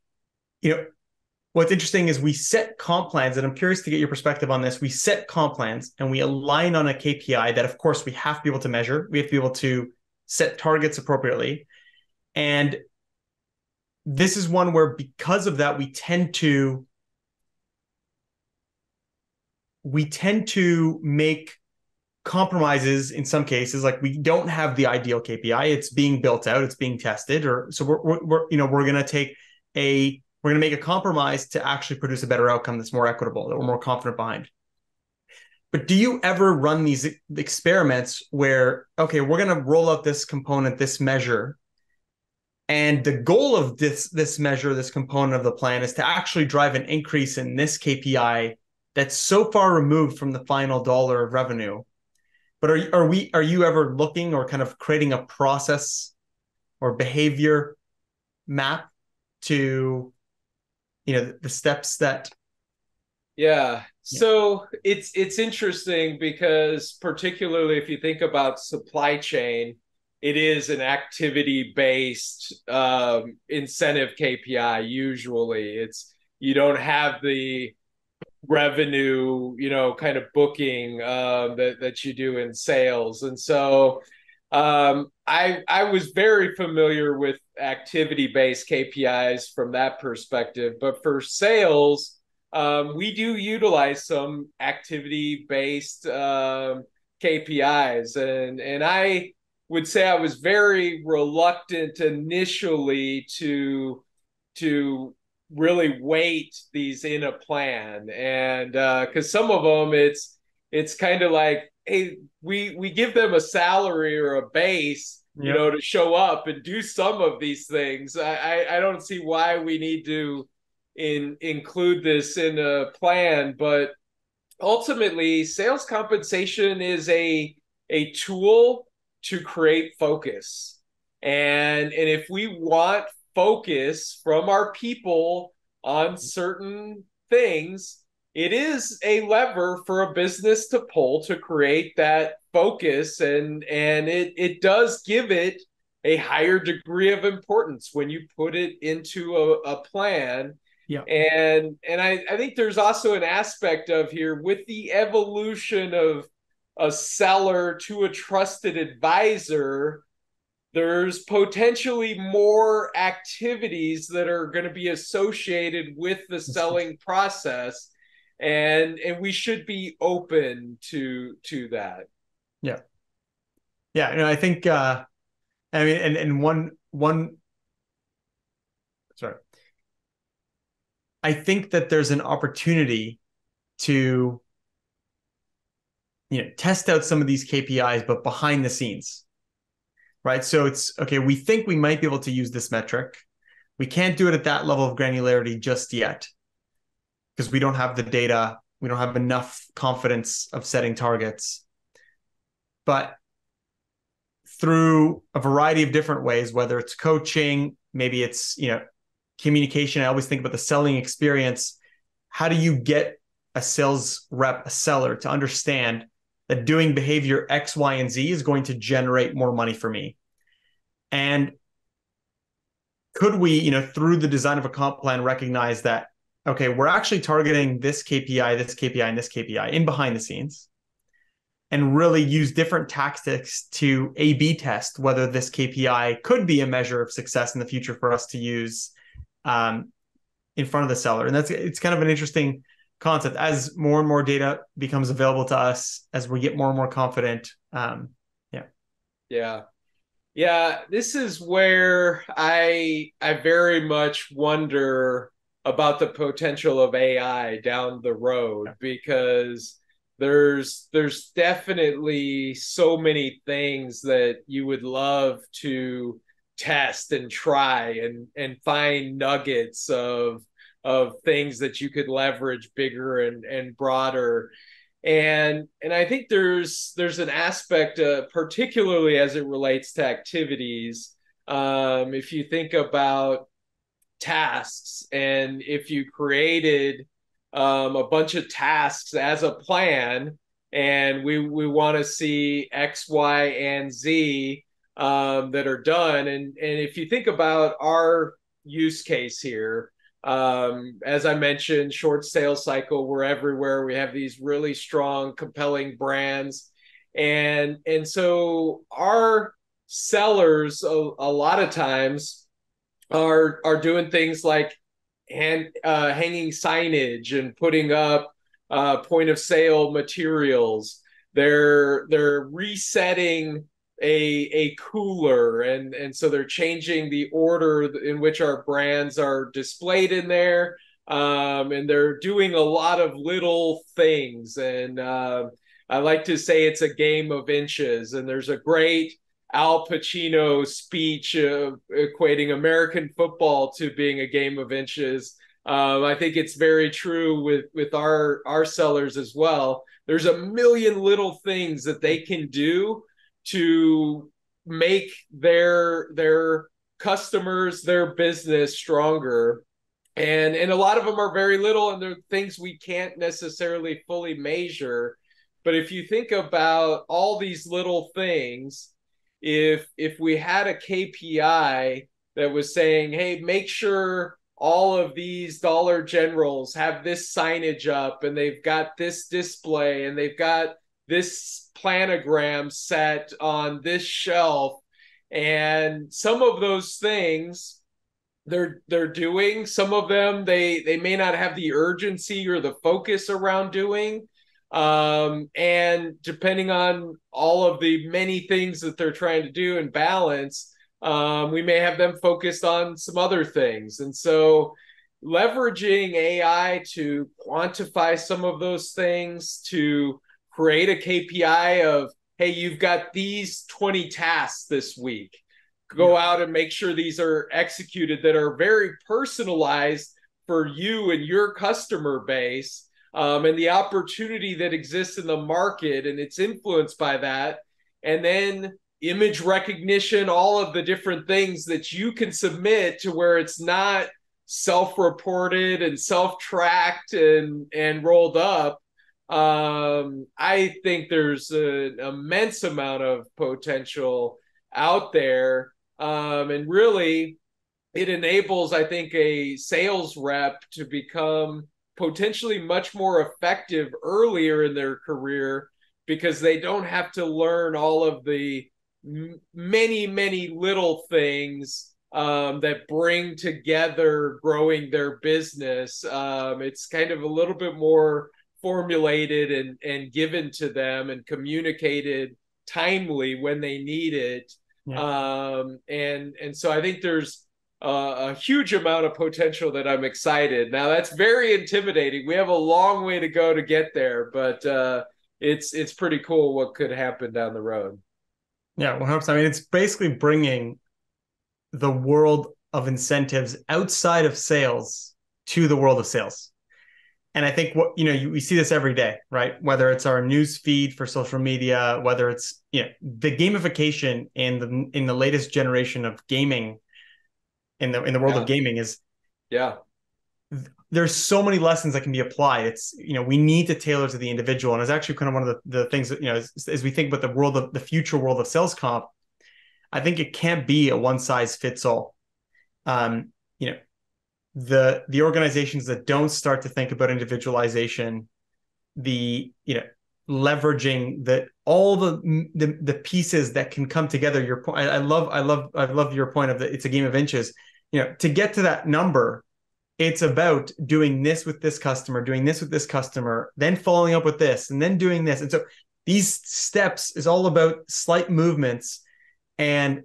what's interesting is we set comp plans, and I'm curious to get your perspective on this. We set comp plans and we align on a KPI that, of course, we have to be able to measure. We have to be able to set targets appropriately. And this is one where, because of that, we tend to make compromises in some cases. Like, we don't have the ideal KPI. It's being built out, it's being tested, or so we're going to make a compromise to actually produce a better outcome that's more equitable, that we're more confident behind. But do you ever run these experiments where, okay, we're going to roll out this component, this measure, and the goal of this measure, this component of the plan is to actually drive an increase in this KPI that's so far removed from the final dollar of revenue. But are you ever looking or kind of creating a process or behavior map to, the steps that. Yeah. Yeah. So it's interesting because particularly if you think about supply chain, it is an activity based incentive KPI. Usually, it's you don't have the revenue, kind of booking that you do in sales, and so I was very familiar with activity based KPIs from that perspective, but for sales we do utilize some activity-based KPIs, and I would say I was very reluctant initially to really weight these in a plan, and because some of them it's kind of like, hey, we give them a salary or a base, Yeah. to show up and do some of these things. I don't see why we need to include this in a plan, but ultimately sales compensation is a tool to create focus. And if we want focus from our people on certain things, it is a lever for a business to pull to create that focus, and it does give it a higher degree of importance when you put it into a plan. Yeah. And I think there's also an aspect of here with the evolution of a seller to a trusted advisor, there's potentially more activities that are going to be associated with the selling process, and we should be open to that. Yeah. Yeah. I think I mean, and one sorry. I think that there's an opportunity to, test out some of these KPIs, but behind the scenes, right? So it's okay. We think we might be able to use this metric. We can't do it at that level of granularity just yet because we don't have the data. We don't have enough confidence of setting targets. But through a variety of different ways, whether it's coaching, maybe it's, communication. I always think about the selling experience. How do you get a sales rep, a seller to understand that doing behavior X, Y, and Z is going to generate more money for me? And could we, through the design of a comp plan, recognize that, okay, we're actually targeting this KPI, this KPI, and this KPI in behind the scenes, and really use different tactics to A/B test whether this KPI could be a measure of success in the future for us to use in front of the seller. And it's kind of an interesting concept as more and more data becomes available to us, as we get more and more confident. Yeah. This is where I very much wonder about the potential of AI down the road, because there's definitely so many things that you would love to test and try and find nuggets of things that you could leverage bigger and broader. And I think there's an aspect, particularly as it relates to activities. If you think about tasks, and if you created a bunch of tasks as a plan, and we want to see X, Y, and Z that are done. And if you think about our use case here, as I mentioned, short sales cycle, we're everywhere. We have these really strong, compelling brands. And so our sellers a lot of times are doing things like hanging signage and putting up point of sale materials. They're resetting a cooler, and so they're changing the order in which our brands are displayed in there. and they're doing a lot of little things. And I like to say it's a game of inches. And there's a great Al Pacino speech equating American football to being a game of inches. I think it's very true with our sellers as well. There's a million little things that they can do to make their customers, their business stronger. And a lot of them are very little, and they're things we can't necessarily fully measure. But if you think about all these little things, if we had a KPI that was saying, hey, make sure all of these Dollar Generals have this signage up, and they've got this display, and they've got this planogram set on this shelf, and some of those things they're doing, some of them they may not have the urgency or the focus around doing, and depending on all of the many things that they're trying to do and balance, we may have them focused on some other things. And so leveraging AI to quantify some of those things, to create a KPI of, hey, you've got these 20 tasks this week, go out and make sure these are executed, that are very personalized for you and your customer base, and the opportunity that exists in the market, and it's influenced by that. And then image recognition, all of the different things that you can submit to where it's not self-reported and self-tracked and rolled up. I think there's an immense amount of potential out there. And really, it enables, I think, a sales rep to become potentially much more effective earlier in their career, because they don't have to learn all of the many, many little things that bring together growing their business. It's kind of a little bit more formulated and given to them and communicated timely when they need it. Yeah. And so I think there's a huge amount of potential that I'm excited. Now, that's very intimidating. We have a long way to go to get there, but it's pretty cool what could happen down the road. Yeah, 100%. I mean, it's basically bringing the world of incentives outside of sales to the world of sales. And I think we see this every day, right? Whether it's our news feed for social media, whether it's the gamification in the latest generation of gaming, in the world of gaming, is there's so many lessons that can be applied. It's we need to tailor to the individual, and it's actually kind of one of the things that as we think about the future world of sales comp, I think it can't be a one size fits all. The organizations that don't start to think about individualization, leveraging all the pieces that can come together. Your point, I love your point of that. It's a game of inches. To get to that number, it's about doing this with this customer, doing this with this customer, then following up with this, and then doing this. And so these steps is all about slight movements. And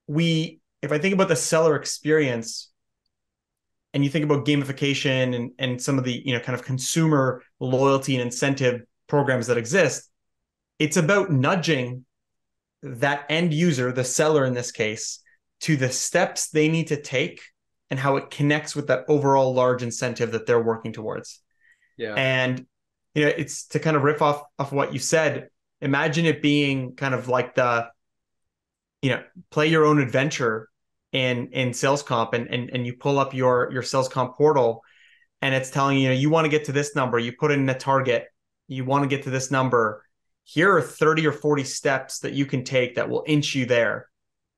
if I think about the seller experience, and you think about gamification and some of the kind of consumer loyalty and incentive programs that exist, it's about nudging that end user, the seller in this case, to the steps they need to take and how it connects with that overall large incentive that they're working towards. Yeah. And it's to kind of riff off what you said. Imagine it being kind of like the play your own adventure in sales comp, and you pull up your sales comp portal, and it's telling you want to get to this number. You put in a target, you want to get to this number. Here are 30 or 40 steps that you can take that will inch you there.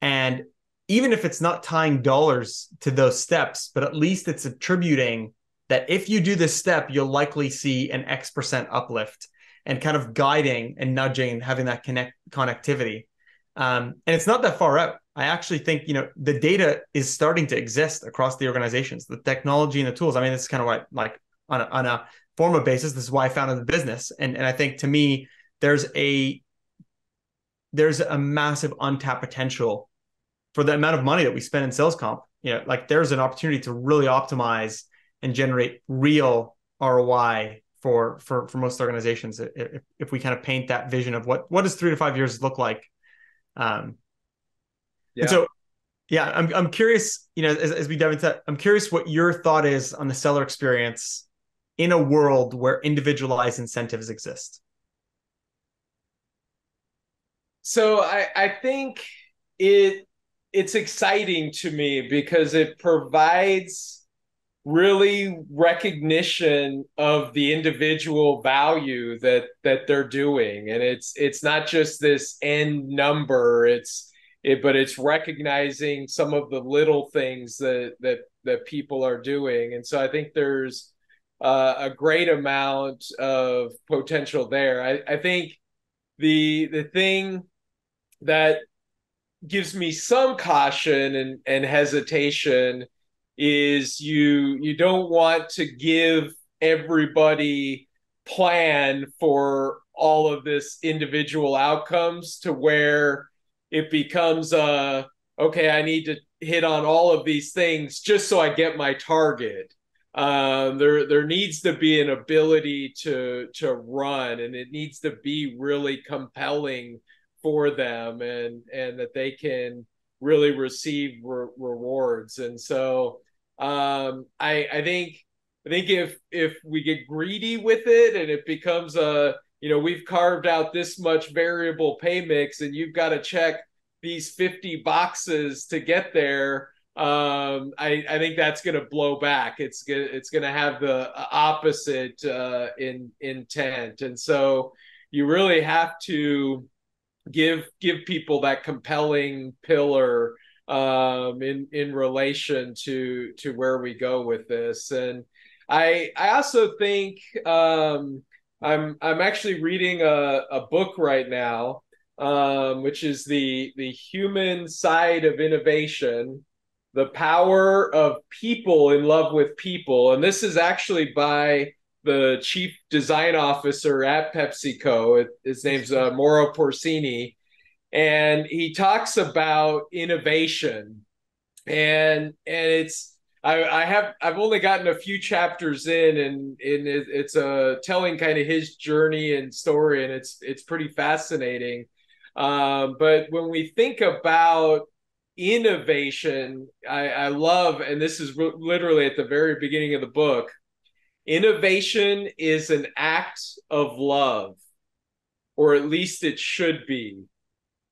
And even if it's not tying dollars to those steps, but at least it's attributing that if you do this step, you'll likely see an X% uplift, and kind of guiding and nudging and having that connectivity. And it's not that far out. I actually think, the data is starting to exist across the organizations, the technology and the tools. I mean, this is kind of what, like on a formal basis, this is why I founded the business. And I think, to me, there's a massive untapped potential for the amount of money that we spend in sales comp. Like there's an opportunity to really optimize and generate real ROI for most organizations, if we kind of paint that vision of what does 3 to 5 years look like. And so, yeah, I'm curious, as we dive into that, I'm curious what your thought is on the seller experience in a world where individualized incentives exist. So I think it's exciting to me because it provides really recognition of the individual value that they're doing, and it's not just this end number. But it's recognizing some of the little things that people are doing, and so I think there's a great amount of potential there. I think the thing that gives me some caution and hesitation is you don't want to give everybody plan for all of this individual outcomes to where it becomes okay, I need to hit on all of these things just so I get my target. There needs to be an ability to run, and it needs to be really compelling for them, and that they can really receive rewards. And so I think if we get greedy with it and it becomes we've carved out this much variable pay mix and you've got to check these 50 boxes to get there, I think that's going to blow back. It's going to have the opposite intent. And so you really have to give people that compelling pillar in relation to where we go with this. And I also think I'm actually reading a book right now, which is the human side of innovation, the power of people in love with people. And this is actually by the chief design officer at PepsiCo. His name's Mauro Porcini, and he talks about innovation. And I've only gotten a few chapters in, and it's telling kind of his journey and story, and it's pretty fascinating. But when we think about innovation, I love, and this is literally at the very beginning of the book, innovation is an act of love, or at least it should be,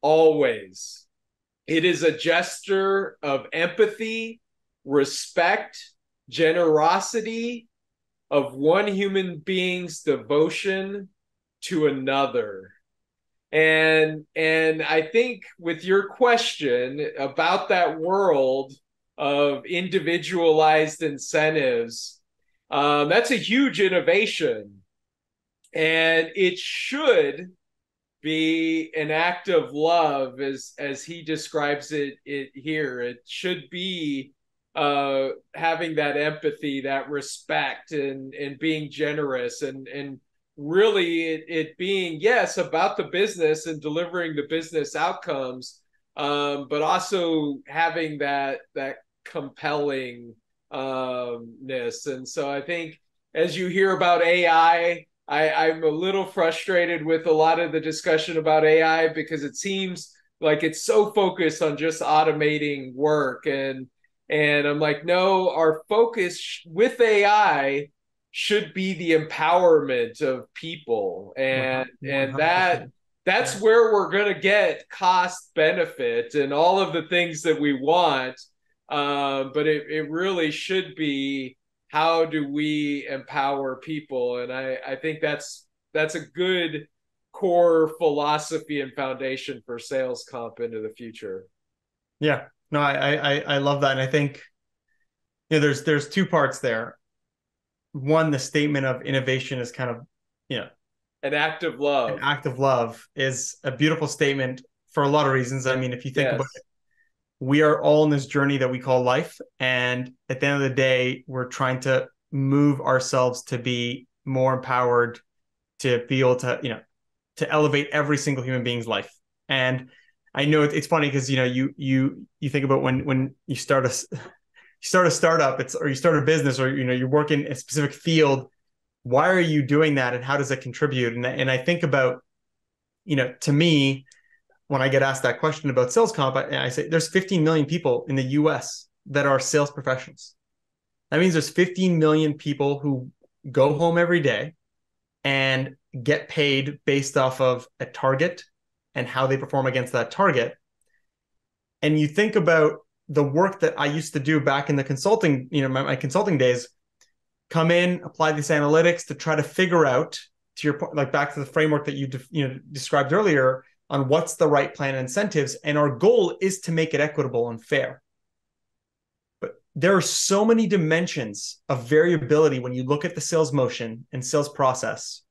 always. It is a gesture of empathy, respect, generosity, of one human being's devotion to another. And I think with your question about that world of individualized incentives, that's a huge innovation, and it should be an act of love as he describes it here. It should be having that empathy, that respect, and being generous, and really it being, yes, about the business and delivering the business outcomes, but also having that compelling And so I think as you hear about AI, I'm a little frustrated with a lot of the discussion about AI because it seems like it's so focused on just automating work. And I'm like, no, our focus with AI should be the empowerment of people. And 100%. that's where we're going to get cost benefit and all of the things that we want. But it really should be, how do we empower people? And I think that's a good core philosophy and foundation for sales comp into the future. Yeah, no, I love that. And I think, there's two parts there. One, the statement of innovation is kind of, an act of love. An act of love is a beautiful statement for a lot of reasons. I mean, if you think about it, we are all in this journey that we call life. And at the end of the day, we're trying to move ourselves to be more empowered, to be able to, to elevate every single human being's life. And I know it's funny because, you think about when you start start a startup, or you start a business, or you work in a specific field. Why are you doing that, and how does it contribute? And I think about, to me, when I get asked that question about sales comp, I say there's 15 million people in the US that are sales professionals. That means there's 15 million people who go home every day and get paid based off of a target and how they perform against that target. And you think about the work that I used to do back in the consulting, my consulting days, come in, apply this analytics to try to figure out, to your point, like back to the framework that you described earlier, on what's the right plan and incentives. And our goal is to make it equitable and fair. But there are so many dimensions of variability when you look at the sales motion and sales process.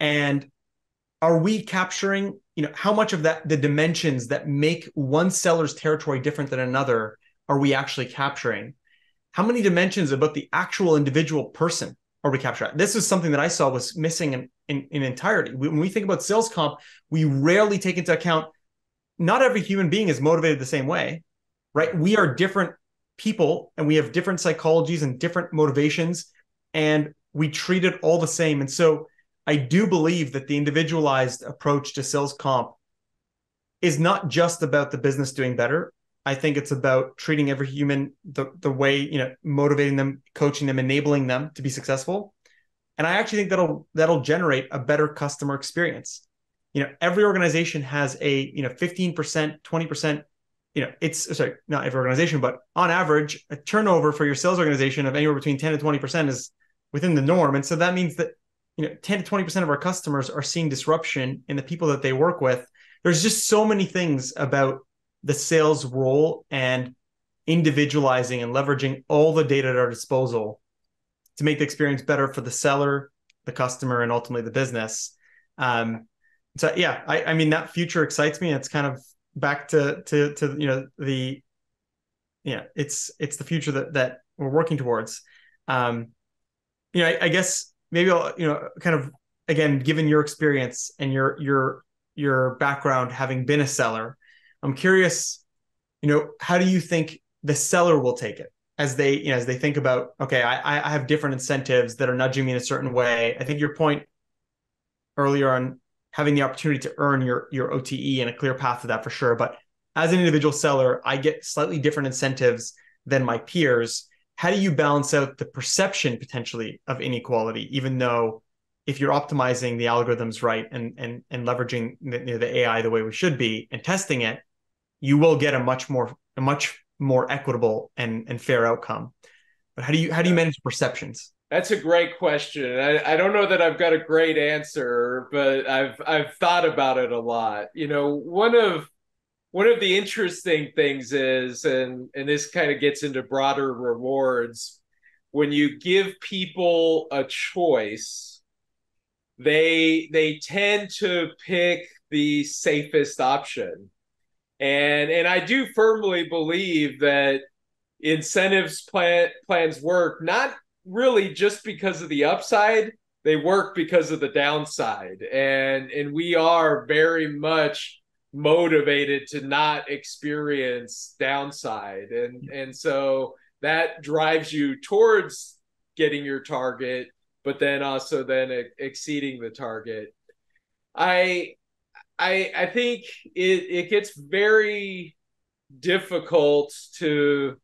And are we capturing, how much of that, the dimensions that make one seller's territory different than another, are we actually capturing? How many dimensions about the actual individual person are we capturing? This is something that I saw was missing in entirety. When we think about sales comp, we rarely take into account, not every human being is motivated the same way, right? We are different people, and we have different psychologies and different motivations, and we treat it all the same. And so I do believe that the individualized approach to sales comp is not just about the business doing better. I think it's about treating every human the way, motivating them, coaching them, enabling them to be successful. And I actually think that'll generate a better customer experience. Every organization has a 15%, 20%, not every organization, but on average, a turnover for your sales organization of anywhere between 10 to 20% is within the norm. And so that means that 10 to 20% of our customers are seeing disruption in the people that they work with. There's just so many things about the sales role and individualizing and leveraging all the data at our disposal to make the experience better for the seller, the customer, and ultimately the business. So yeah, I mean, that future excites me. It's kind of back to it's the future that we're working towards. I guess maybe I'll, kind of, again, given your experience and your background having been a seller, I'm curious, how do you think the seller will take it as they think about, okay, I have different incentives that are nudging me in a certain way. I think your point earlier on having the opportunity to earn your OTE and a clear path to that, for sure. But as an individual seller, I get slightly different incentives than my peers. How do you balance out the perception potentially of inequality, even though if you're optimizing the algorithms right and leveraging the AI the way we should be and testing it, you will get a much more equitable and fair outcome. But how do you manage perceptions? That's a great question. I don't know that I've got a great answer, but I've thought about it a lot. One of the interesting things is, and this kind of gets into broader rewards, when you give people a choice, they tend to pick the safest option. And I do firmly believe that plans work, not really just because of the upside, they work because of the downside. And we are very much motivated to not experience downside. And so that drives you towards getting your target, but then also exceeding the target. I think it gets very difficult to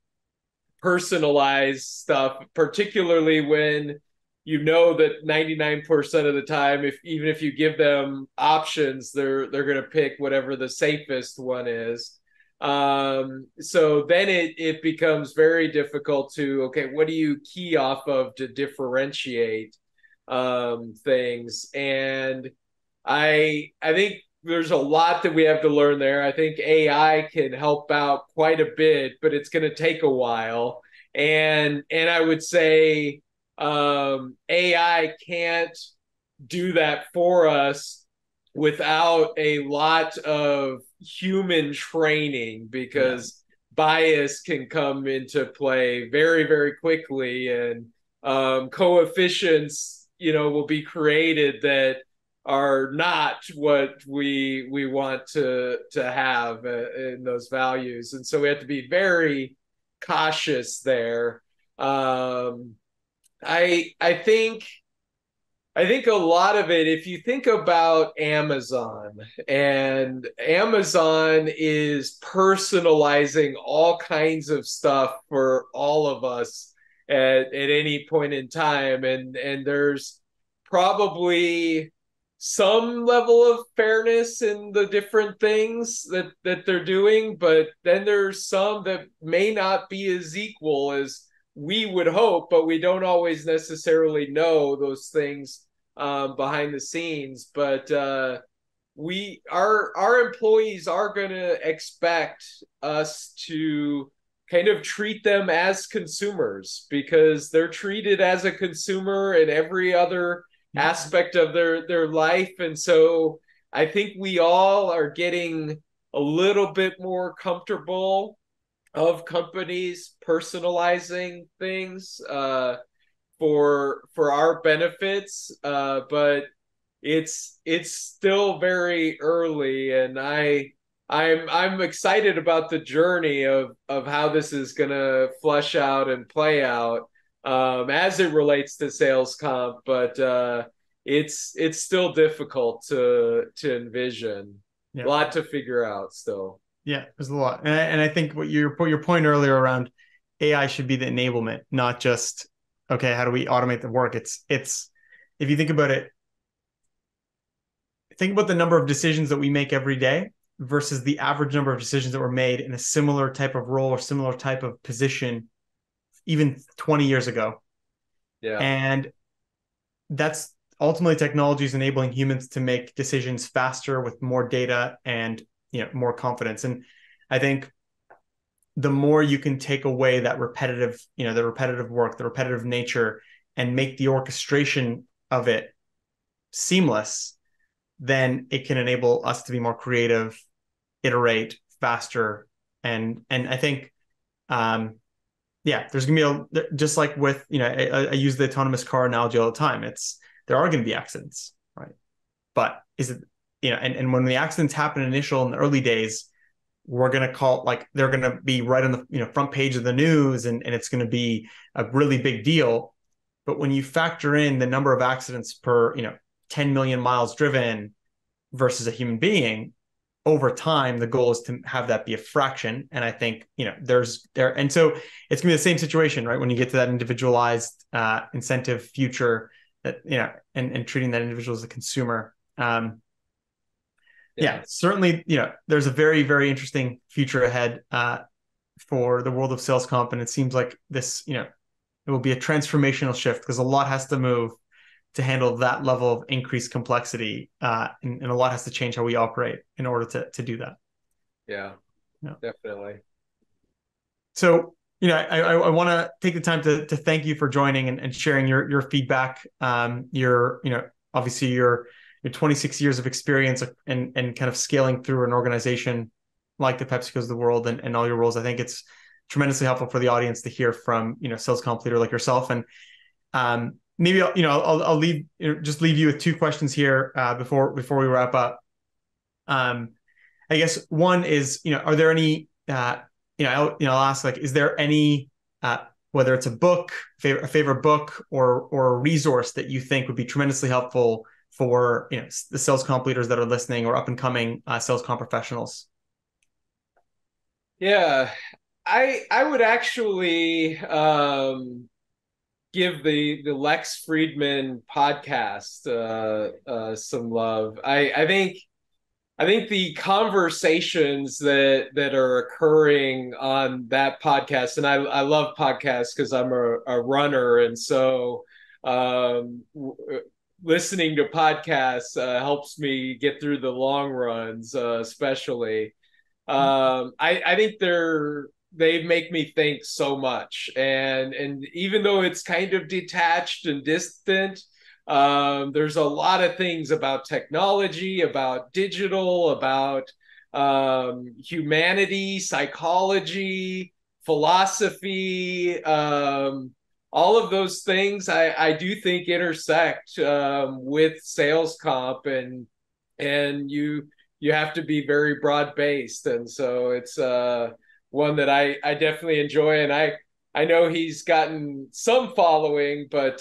personalize stuff, particularly when that 99% of the time, even if you give them options, they're going to pick whatever the safest one is. So then it becomes very difficult to, okay, what do you key off of to differentiate things? And I think there's a lot that we have to learn there. I think AI can help out quite a bit, but it's going to take a while. And I would say AI can't do that for us without a lot of human training, because bias can come into play very, very quickly, and coefficients, will be created that are not what we want to have in those values. And so we have to be very cautious there. Um, I think a lot of it, if you think about Amazon, and Amazon is personalizing all kinds of stuff for all of us at any point in time, and there's probably some level of fairness in the different things that they're doing, but then there's some that may not be as equal as we would hope, but we don't always necessarily know those things behind the scenes. But our employees are going to expect us to kind of treat them as consumers, because they're treated as a consumer in every other aspect of their life. And so I think we all are getting a little bit more comfortable of companies personalizing things for our benefits, but it's still very early, and I'm excited about the journey of how this is gonna flush out and play out as it relates to sales comp, but it's still difficult to envision. A Yeah. lot to figure out still. Yeah, there's a lot. And I think what your point earlier around AI should be the enablement, not just, okay, how do we automate the work? It's if you think about it, think about the number of decisions that we make every day versus the average number of decisions that were made in a similar type of role or similar type of position even 20 years ago. Yeah. And that's ultimately technology is enabling humans to make decisions faster with more data and more confidence. And I think the more you can take away that repetitive, the repetitive work, the repetitive nature, and make the orchestration of it seamless, then it can enable us to be more creative, iterate faster. And I think there's gonna be just like with, I use the autonomous car analogy all the time. There are going to be accidents, right? But is it, and when the accidents happen in the early days, we're going to call, like, they're going to be right on the front page of the news, and it's going to be a really big deal. But when you factor in the number of accidents per 10 million miles driven versus a human being, over time the goal is to have that be a fraction. And I think and so it's gonna be the same situation, right? When you get to that individualized incentive future, that and treating that individual as a consumer. Certainly, there's a very, very interesting future ahead for the world of sales comp, and it seems like this, it will be a transformational shift because a lot has to move to handle that level of increased complexity, and a lot has to change how we operate in order to do that. Yeah, definitely. So, I want to take the time to thank you for joining and sharing your feedback. Obviously your 26 years of experience and kind of scaling through an organization like the PepsiCos of the world and all your roles. I think it's tremendously helpful for the audience to hear from, sales comp leader like yourself. And maybe I'll leave you with two questions here before we wrap up. I guess one is, are there any I'll ask, like, is there any whether it's a book, a favorite book, or a resource that you think would be tremendously helpful for the sales comp leaders that are listening or up and coming sales comp professionals? Yeah, I would actually give the Lex Friedman podcast some love. I think the conversations that are occurring on that podcast, and I love podcasts because I'm a runner, and so listening to podcasts helps me get through the long runs, especially. I think they make me think so much, and even though it's kind of detached and distant, there's a lot of things about technology, about digital, about humanity, psychology, philosophy, all of those things I do think intersect with sales comp, and you have to be very broad based, and so it's one that I definitely enjoy, and I know he's gotten some following, but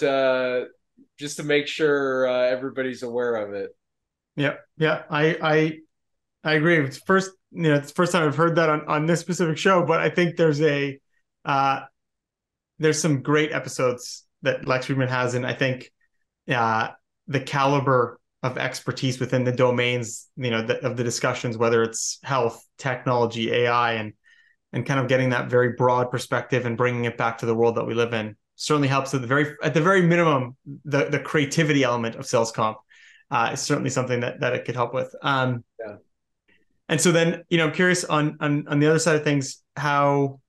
just to make sure everybody's aware of it. Yeah, I agree. It's it's the first time I've heard that on this specific show, but I think there's some great episodes that Lex Friedman has, and I think the caliber of expertise within the domains, of the discussions, whether it's health, technology, AI, and kind of getting that very broad perspective and bringing it back to the world that we live in, certainly helps at the very minimum. The creativity element of sales comp is certainly something that it could help with. Yeah. And so then, I'm curious on the other side of things, how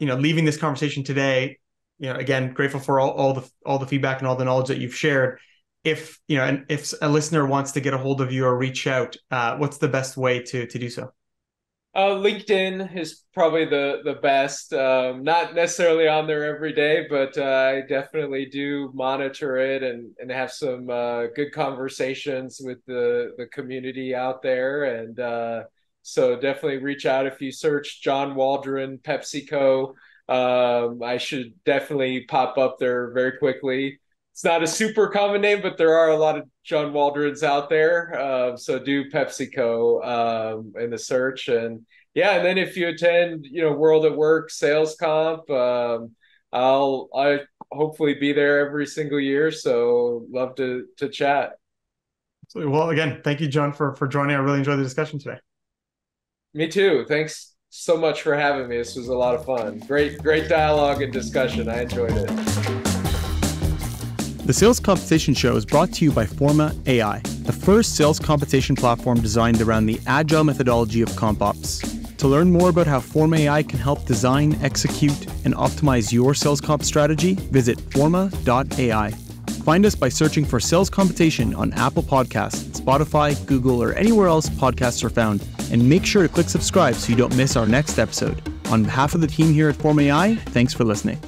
leaving this conversation today, again, grateful for all the feedback and all the knowledge that you've shared. If a listener wants to get a hold of you or reach out, what's the best way to do so? LinkedIn is probably the best. Not necessarily on there every day, but I definitely do monitor it and have some good conversations with the community out there. And so definitely reach out if you search John Waldron, PepsiCo. I should definitely pop up there very quickly. It's not a super common name, but there are a lot of John Waldrons out there. So do PepsiCo in the search. And yeah, and then if you attend, World at Work, Sales Comp, I hopefully be there every single year. So love to chat. Well, again, thank you, John, for joining. I really enjoyed the discussion today. Me too. Thanks so much for having me. This was a lot of fun. Great dialogue and discussion. I enjoyed it. The Sales Compensation Show is brought to you by Forma AI, the first sales compensation platform designed around the agile methodology of comp ops. To learn more about how Forma AI can help design, execute, and optimize your sales comp strategy, visit forma.ai. Find us by searching for Sales Compensation on Apple Podcasts, Spotify, Google, or anywhere else podcasts are found. And make sure to click subscribe so you don't miss our next episode. On behalf of the team here at Forma AI, thanks for listening.